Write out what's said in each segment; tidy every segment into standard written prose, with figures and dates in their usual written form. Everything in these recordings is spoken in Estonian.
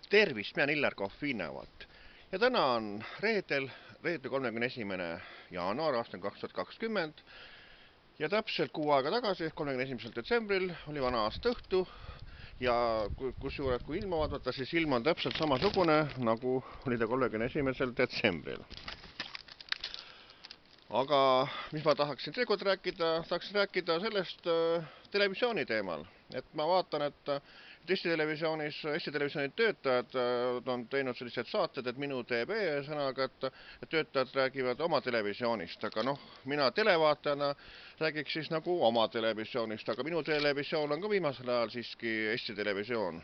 Tervist, mina olen Illar Kohvinevalt ja täna on reede 31. jaanuar aastal 2020 ja täpselt kuu aega tagasi, 31. detsembril oli vana aasta õhtu ja kusjuures kui ilma vaadata, siis ilm on täpselt samasugune, nagu oli ta 31. detsembril. Aga mis ma tahaksin seekord rääkida? Tahaksin rääkida sellest televisiooni teemal. Et ma vaatan, et Eesti Televisiooni töötajad on teinud sellised saated, et Minu TV sõnaga, et töötajad räägivad oma televisioonist. Aga mina televaatajana räägiks siis nagu oma televisioonist, aga Minu televisioon on ka viimasel ajal siiski Eesti Televisioon.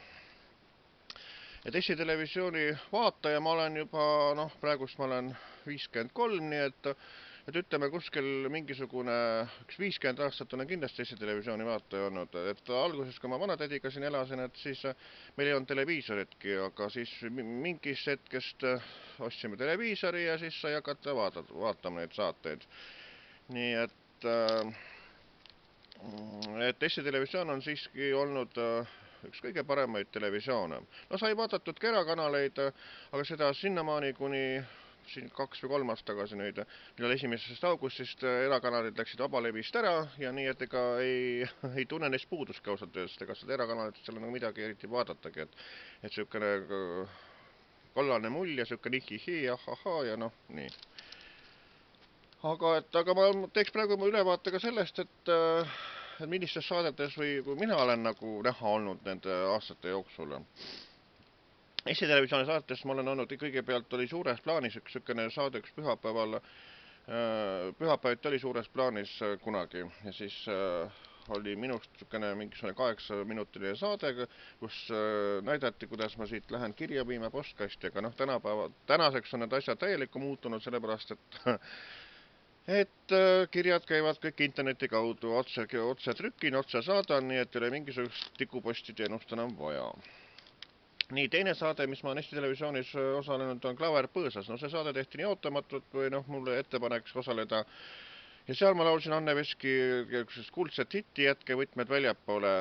Et Eesti Televisiooni vaataja ma olen juba, praegust ma olen 53, nii et ütleme kuskil mingisugune 50 aastat olen kindlasti Eesti Televisiooni vaataja olnud. Et alguses, kui ma vanatädiga siin elasin, et siis meil ei olnud televiisoritki, aga siis mingist hetkest ostsime televiisori ja siis sai hakata vaatama neid saateid. Nii et Eesti Televisioon on siiski olnud üks kõige paremaid televisioone. Sai vaadatud ka erakanaleid, aga seda sinnamaani kuni siin 2 või 3 aastat tagasi nüüd, millal 1. augustist erakanalid läksid vabalevist ära ja nii, et ega ei tunne neist puuduski ausalt öeldes, ega seda erakanalit seal on midagi eriti vaadatagi, et sihukene kollane mull ja sihukene ihihi ja ahahhaa ja nii. Aga ma teeks praegu ülevaate ka sellest, et millistes saadetes või kui mina olen nagu näha olnud nende aastate jooksul. Eesti Televisiooni saates ma olen olnud, kõigepealt oli suures plaanis üks sükene saade üks pühapäeval, pühapäeviti oli suures plaanis kunagi ja siis oli minust sükene mingisugune 8-minutiline saade, kus näidati, kuidas ma siit lähen kirja viima postkasti, aga tänaseks on need asjad täielikku muutunud, sellepärast et kirjad käivad kõik interneti kaudu, otse trükin, otse saadan, nii et ei ole mingisugust tikupostiteenust enam vaja. Nii, teine saade, mis ma olen Eesti Televisioonis osalenud, on Klaver Põõsas. See saade tehti nii ootamatult, või mulle ettepaneks osaleda. Ja seal ma laulsin Anne Veski kuldset hitti Jätke võtmed väljapoole,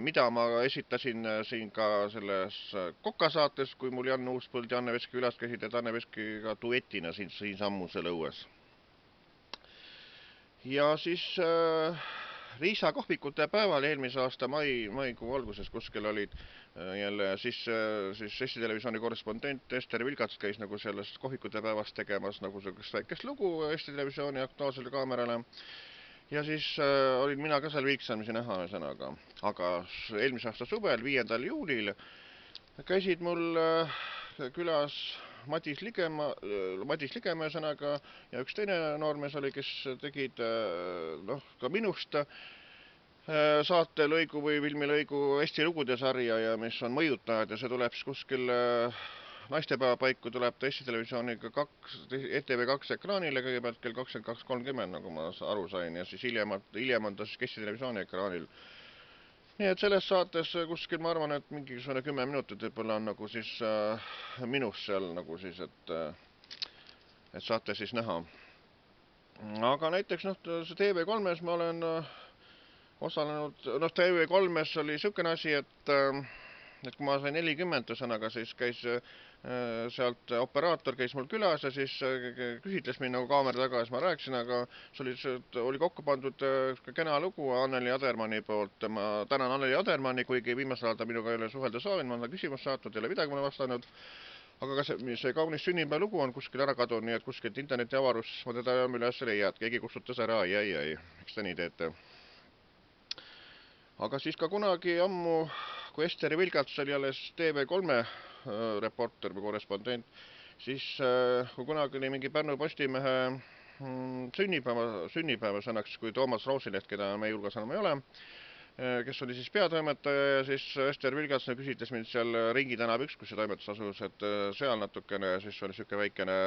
mida ma esitasin siin ka selles Koka saates, kui mul Jan Uuspõld ja Anne Veski ülas käisid, et Anne Veskiga duetina siin sammusel õues. Ja siis Riisa kohvikute päeval eelmise aasta maikuu alguses kuskil olid jälle siis Eesti Televisiooni korrespondent Ester Vilgats käis nagu sellest kohvikute päevast tegemas nagu sellist väikest lugu Eesti Televisiooni Aktuaalsele Kaamerale. Ja siis olin mina ka seal vilksamisi näha ühesõnaga. Aga eelmise aasta suvel, 5. juulil käisid mul külas Madis Ligemaa ühesõnaga ja üks teine noormees oli, kes tegid ka minust saatelõigu või filmilõigu Eesti lugude sarja ja mis on Mõjutajad ja see tuleb siis kuskil naistepäeva paiku tuleb ta Eesti Televisiooniga ETV2 ekraanile kõigepealt kell 22.30, nagu ma aru sain, ja siis hiljem on ta siis Eesti Televisiooni ekraanil. Nii et selles saates kuskil ma arvan, et mingisugune 10 minutit võib-olla on nagu siis minust seal nagu siis, et saate siis näha. Aga näiteks TV3-s ma olen osalenud, TV3-s oli sihukene asi, et kui ma sain 40 ühesõnaga, siis käis sealt operaator käis mul külas ja siis küsitles mind nagu kaamera taga ja siis ma rääkisin, aga see oli kokku pandud kena lugu Anneli Adermanni poolt. Ma tänan Anneli Adermanni, kuigi viimasel ajal ta minuga ei ole suhelda soovinud, ma olen küsimust saatnud, ei ole midagi mulle vastanud. Aga ka see kaunis sünnipäeva lugu on kuskil ära kadunud, nii et kuskilt interneti avarus ma teda üles ei leia, et keegi kustutas ära, ei, miks te nii teete. Aga siis ka kunagi ammu, kui Ester Vilgats oli alles TV3 reporter või korrespondent, siis kui kunagi oli mingi Pärnu Postimehe sünnipäeva sõnaks, kui Toomas Roosilehт, keda meie hulgas enam ei ole, kes oli siis peatoimetaja ja siis Ester Vilgats küsitles mind seal Ringi tänav 1, kus see toimetus asus, et seal natukene siis oli siuke väikene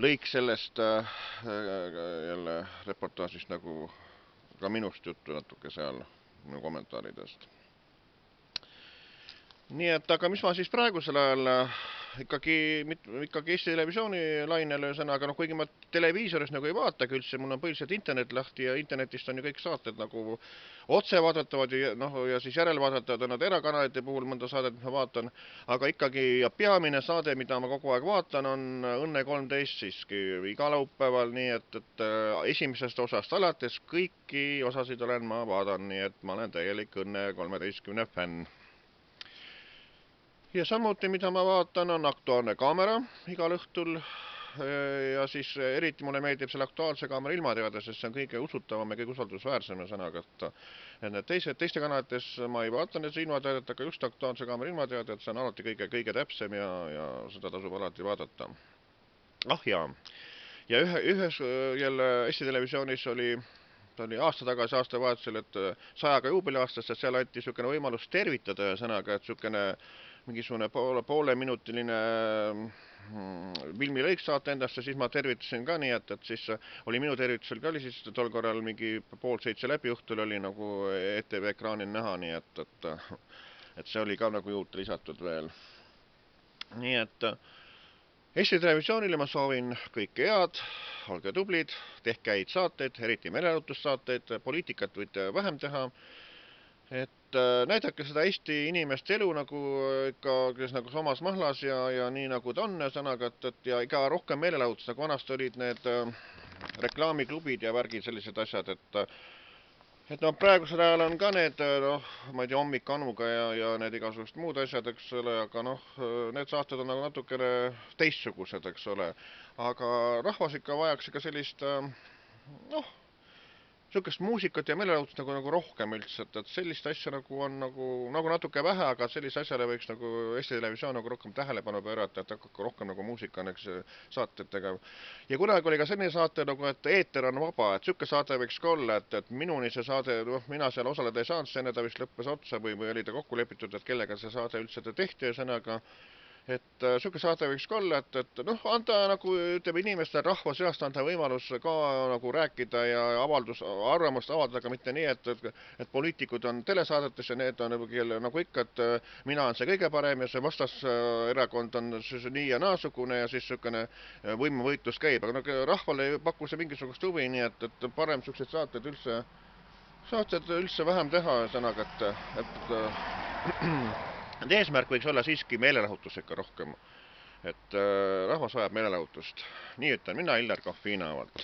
lõik sellest jälle reportaažist nagu ka minust juttu natuke seal minu kommentaaridest. Nii et, aga mis ma siis praegusel ajal ikkagi Eesti Televisiooni lainele, ühesõnaga, kuigi ma televiisoris nagu ei vaatagi üldse, mul on põhiliselt internet lahti ja internetist on ju kõik saated nagu otse vaadatavad ja siis järelvaadatavad on nad erakanalite puhul mõnda saadet, mis ma vaatan, aga ikkagi peamine saade, mida ma kogu aeg vaatan, on Õnne 13 siiski iga laupäeval, nii et esimesest osast alates kõiki osasid olen ma vaatan, nii et ma olen täielik Õnne 13 fänn. Ja samuti, mida ma vaatan, on Aktuaalne kaamera igal õhtul ja siis eriti mulle meeldib selle Aktuaalse kaamera ilmateade, sest see on kõige usutavam ja kõige usaldusväärsem sõnaga, et teiste kanalites ma ei vaata need ilmateadet, aga just Aktuaalse kaamera ilmateade, et see on alati kõige täpsem ja seda tasub alati vaadata. Ja ühes jälle Eesti Televisioonis oli aasta tagasi aastavahetusel, et 100. juubeliaastast, et seal anti niisugune võimalus tervitada sõnaga, et niisugune mingisugune pooleminutiline filmilõik saata endasse, siis ma tervitasin ka nii, et siis oli minu tervitusel ka oli siis tol korral mingi 6:30 läbi õhtul oli nagu ETV ekraanil näha, nii et see oli ka nagu juurde lisatud veel. Nii et Eesti Televisioonile ma soovin kõike head, olge tublid, tehke häid saateid, eriti meelelahutussaateid, poliitikat võite vähem teha, et näidake seda Eesti inimeste elu nagu ikka, kes nagu samas mahlas ja nii nagu ta on, sõnaga, ja iga rohkem meelelahutust, nagu vanasti olid need reklaamiklubid ja värgid, sellised asjad, et praegusel ajal on ka need, ma ei tea, Hommik Anuga ja need igasugust muud asjad, eks ole, aga need saated on nagu natukene teistsugused, eks ole. Aga rahvas ikka vajaks ikka sellist, niisugust muusikat ja meelelahutust nagu rohkem üldse, et sellist asja nagu on nagu natuke vähe, aga sellist asjale võiks nagu Eesti Televisioon nagu rohkem tähelepanu pöörata, et hakkab rohkem nagu muusika on, eks, saatetega. Ja kunagi oli ka selline saate nagu, et eeter on vaba, et niisugune saade võiks ka olla, et minuni see saade, mina seal osaleda ei saanud, see enne ta vist lõppes otsa või oli ta kokku lepitud, et kellega see saade üldse tehti, ühesõnaga, et niisugune saade võiks ka olla, et anda nagu, ütleme, inimestele rahva seast anda võimalus ka nagu rääkida ja arvamust avaldada, aga mitte nii, et poliitikud on telesaadetes ja need on nagu ikka, et mina on see kõige parem ja see vastaserakond on nii ja naasugune ja siis niisugune võimuvõitlus käib, aga rahvale ei paku see mingisugust huvi, nii et parem niisugused saated üldse vähem teha, sõnaga, et eesmärk võiks olla siiski meelelahutus ikka rohkem, et rahvas vajab meelelahutust. Nii ütlen mina, Illar Kohviina avalt.